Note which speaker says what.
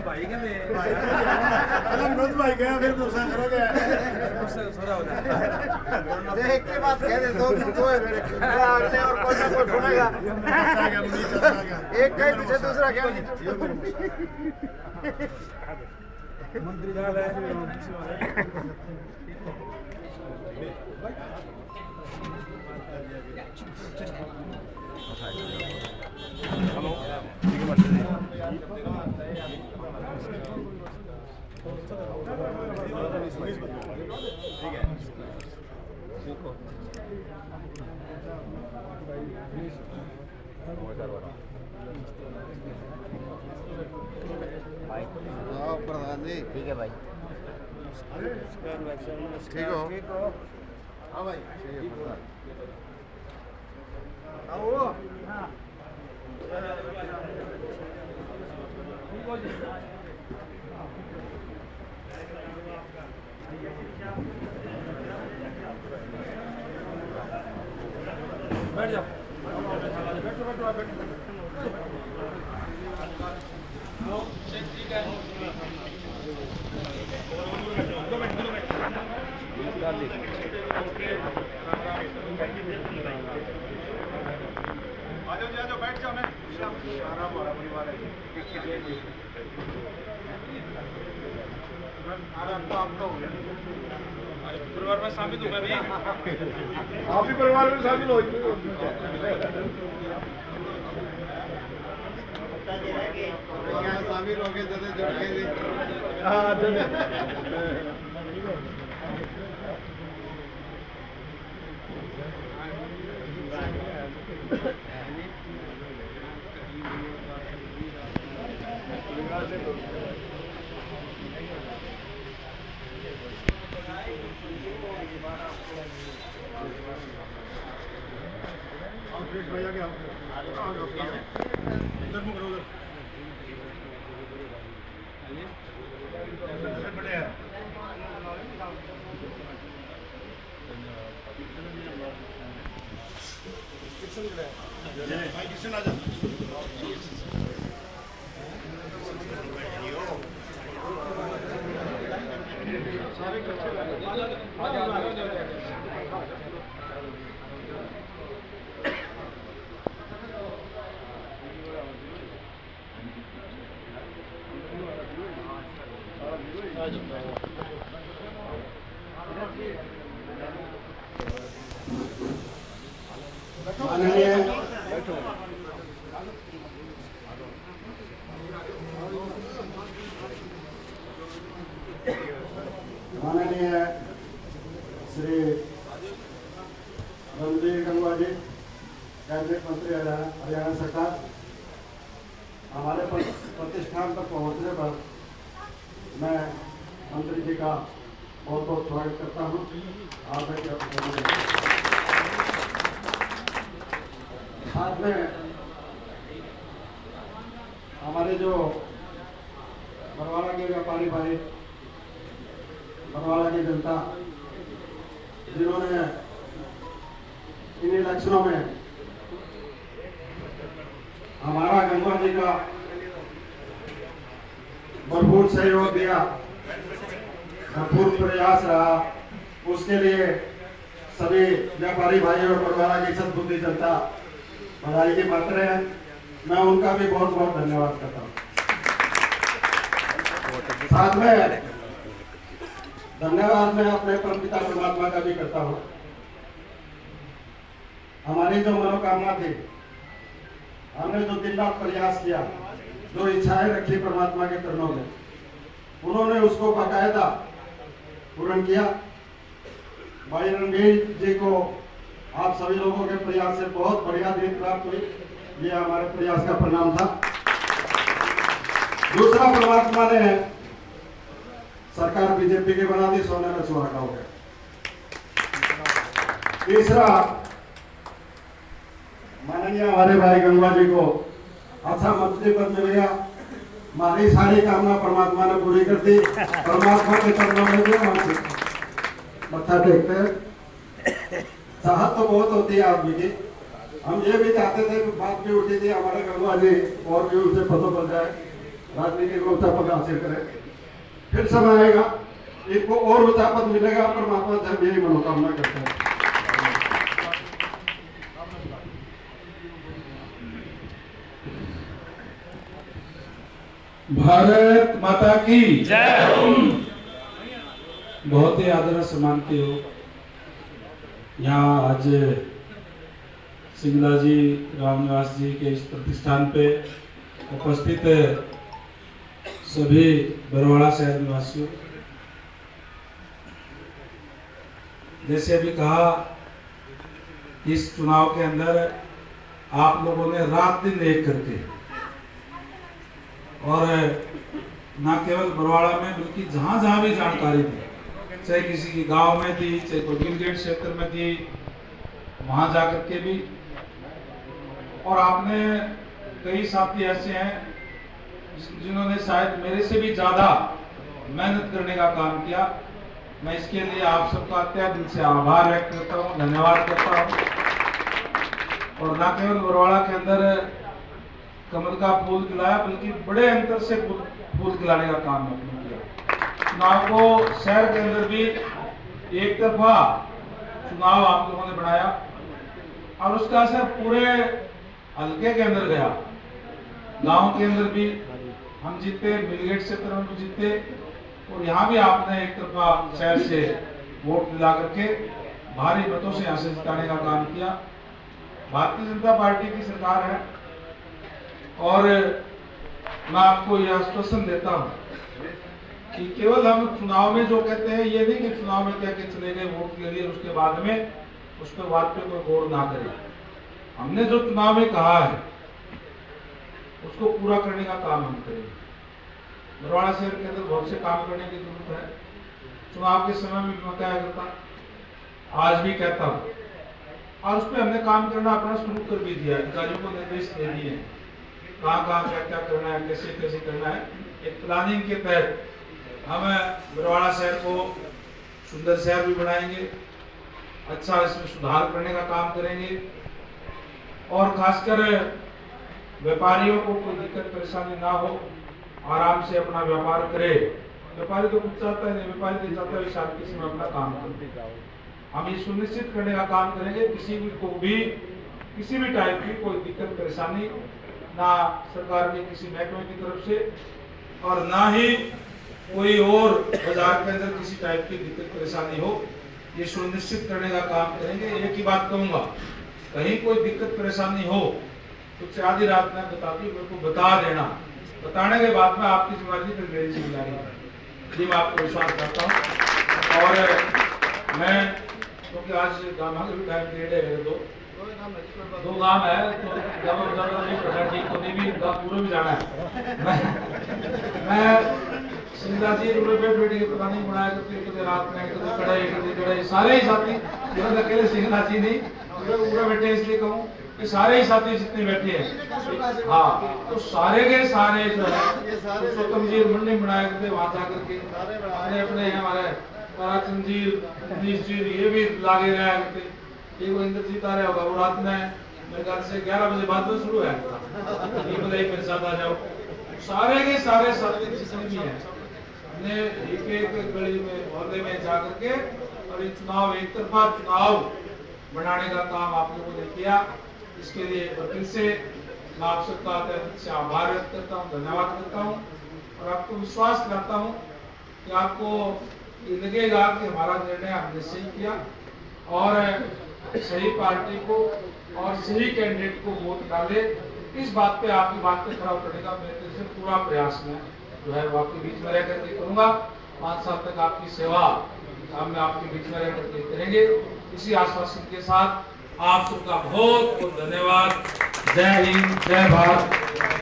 Speaker 1: भाई कहते
Speaker 2: विनोद भाई गया फिर गुस्सा करोगे
Speaker 3: देख के बात कह दे दो है मेरे अगले और कोई ना कोई सुनेगा एक कहीं पीछे दूसरा क्या
Speaker 1: मंत्री डाल है हेलो ठीक है देखो
Speaker 3: प्रधान जी
Speaker 4: ठीक है भाई
Speaker 3: ठीक हो हाँ भाई आओ
Speaker 1: बैठ जाओ बैठो बैठो आप बैठो ठीक है आ जाओ बैठ जाओ मैं आराम हो रहा परिवार है आराम तो आपका हो गया परिवार में शामिल हूँ मैं भी आप भी परिवार में शामिल हो
Speaker 3: शामिल हो गए जल्दी जुड़ गए
Speaker 1: हाँ
Speaker 2: भैया क्या इधर मुकरो उधर बड़े हैं भाई किशन आ जा
Speaker 5: माननीय श्री रणधीर गंगवा जी कैबिनेट मंत्री हरियाणा सरकार, हमारे प्रतिष्ठान तक पहुंचने पर मैं मंत्री जी का बहुत बहुत स्वागत करता हूं। आप साथ में हमारे जो बरवाला के व्यापारी भाई, बरवाला की जनता, जिन्होंने इन इलेक्शनों में हमारा गंगवा जी का भरपूर सहयोग दिया, भरपूर प्रयास रहा, उसके लिए सभी व्यापारी भाई और बरवाला की सद्बुद्धि जनता बधाई की पात्र है। मैं उनका भी बहुत बहुत धन्यवाद करता हूँ। साथ में धन्यवाद मैं अपने परमपिता परमात्मा का भी करता हूँ। हमारी जो मनोकामना थी, हमने जो दिन रात प्रयास किया, जो इच्छाएं रखी परमात्मा के चरणों में, उन्होंने उसको बाकायदा पूर्ण किया। भाई रणधीर जी को आप सभी लोगों के प्रयास से बहुत बढ़िया दिन प्राप्त हुई, ये हमारे प्रयास का परिणाम था। दूसरा, परमात्मा ने सरकार बीजेपी की बना दी, सोने में सुहागा हो गया। तीसरा, माननीय हमारे भाई गंगवा जी को अच्छा मंत्री पद मिल गया। हमारी सारी कामना परमात्मा ने पूरी कर दी। परमात्मा के चरणों में भी हम मत्था टेकते हैं। चाहत तो बहुत होती है आदमी की। हम ये भी चाहते थे कि बात भी उठी थी हमारे गंगवा जी और भी उनसे पदों पर जाए, राजनीति को ऊंचा पद हासिल करे। फिर समय आएगा, इनको और ऊंचा पद मिलेगा। परमात्मा से यही मनोकामना करते हैं।
Speaker 1: भारत माता की जय हो। बहुत ही आदर सम्मानते हो। यहाँ आज सिंगला जी, रामनिवास जी के इस प्रतिष्ठान पे उपस्थित सभी बरवाड़ा शहर निवासियों, जैसे अभी कहा, इस चुनाव के अंदर आप लोगों ने रात दिन एक करके और न केवल बरवाड़ा में बल्कि जहां जहां भी जानकारी थी, चाहे किसी की गांव में थी, चाहे कोई गिलगेट क्षेत्र में थी, वहां जाकर के भी। और आपने कई साथी ऐसे हैं जिन्होंने शायद मेरे से भी ज्यादा मेहनत करने का काम किया। मैं इसके लिए आप सबका तहे दिल से आभार व्यक्त करता हूँ, धन्यवाद करता हूँ। और न केवल बरवाड़ा के अंदर कमल का फूल खिलाया, बल्कि बड़े अंतर से फूल खिलाने का काम आपने किया। चुनाव को शहर के अंदर भी एक तरफा चुनाव आप लोगों ने बनाया और उसका असर पूरे हल्के के अंदर गया। गांव के अंदर भी हम जीते, मिलगेट क्षेत्र में भी जीते, और यहाँ भी आपने एक तरफा शहर से वोट दिला करके भारी मतों से यहाँ से जिताने का काम किया। भारतीय जनता पार्टी की सरकार है और मैं आपको यह आश्वासन देता हूं कि केवल हम चुनाव में जो कहते हैं ये नहीं कि चुनाव में कह के चले गए, वोट ले लिए, उसके बाद में उस पर बात पे कोई गौर ना करे। हमने जो चुनाव में कहा है उसको पूरा करने का काम हम करेंगे। बरवाड़ा शहर के अंदर बहुत से काम करने की जरूरत है। चुनाव के समय में मैं क्या करता, आज भी कहता हूँ, और उस पर हमने काम करना अपना शुरू कर भी दिया। अधिकारियों को निर्देश दे दिए हैं कहाँ कहाँ क्या क्या करना है, कैसे कैसे करना है। एक प्लानिंग के तहत हम बरवाड़ा शहर को सुंदर शहर भी बनाएंगे, अच्छा इसमें सुधार करने का काम करेंगे, और खासकर व्यापारियों को कोई दिक्कत परेशानी ना हो, आराम से अपना व्यापार करे। व्यापारी तो कुछ चाहता है नहीं, व्यापारी तो चाहता है शांति से अपना काम करे। हम ये सुनिश्चित करने का काम करेंगे किसी भी को भी किसी भी टाइप की कोई दिक्कत परेशानी ना सरकार के किसी महकमे की तरफ से, और ना ही कोई और बाजार के अंदर किसी टाइप की दिक्कत परेशानी हो। ये सुनिश्चित करने का काम करेंगे। एक ही बात कहूंगा, कहीं कोई दिक्कत परेशानी हो तो आधी रात में बताती मेरे को बता देना। बताने के बाद में आपकी जिम्मेदारी फिर मेरी जिम्मेदारी है, ये मैं आपको विश्वास करता हूँ। और मैं क्योंकि आज गामा का भी टाइम पीरियड है, मेरे दो गांव है तो ज्यादा नहीं पड़ा, ठीक तो नहीं भी पूरा भी जाना है। मैं सिंगला जी बैठ के पता नहीं बनाया करते रात में कड़ाई सारे ही साथी, अकेले सिंगला जी नहीं पूरा बैठे, इसलिए कहूँ कि सारे ही साथी जितने बैठे हैं, हाँ, तो सारे के सारे जो है पुरुषोत्तम जी मंडी बनाया करते, वहां जाकर के अपने अपने हमारे ताराचंद जी, मनीष जी, ये भी लागे रहा करते। एक वो इंद्रजीत आ रहा होगा, वो रात में मेरे ख्याल से 11 बजे बाद में शुरू है, मेरे साथ आ जाओ। सारे के सारे साथी जितने भी हैं हमने एक गली में मोहल्ले में जा करके और ये चुनाव एक तरफा चुनाव बनाने का काम आप लोगों ने किया। इसके लिए फिर से मैं आप सबका से आभार व्यक्त करता हूँ, धन्यवाद करता हूँ, और आपको विश्वास करता हूँ कि आपको ये लगेगा कि हमारा निर्णय हमने सही किया और सही पार्टी को और सही कैंडिडेट को वोट डाले। इस बात पे आपकी बात पे खड़ा करने का मेरे तरफ से पूरा प्रयास में जो है वो आपके बीच में रह करके करूंगा। 5 साल तक आपकी सेवा हम आपके बीच में रह करके करेंगे। इसी आश्वासन के साथ आप सबका बहुत बहुत धन्यवाद। जय हिंद, जय भारत।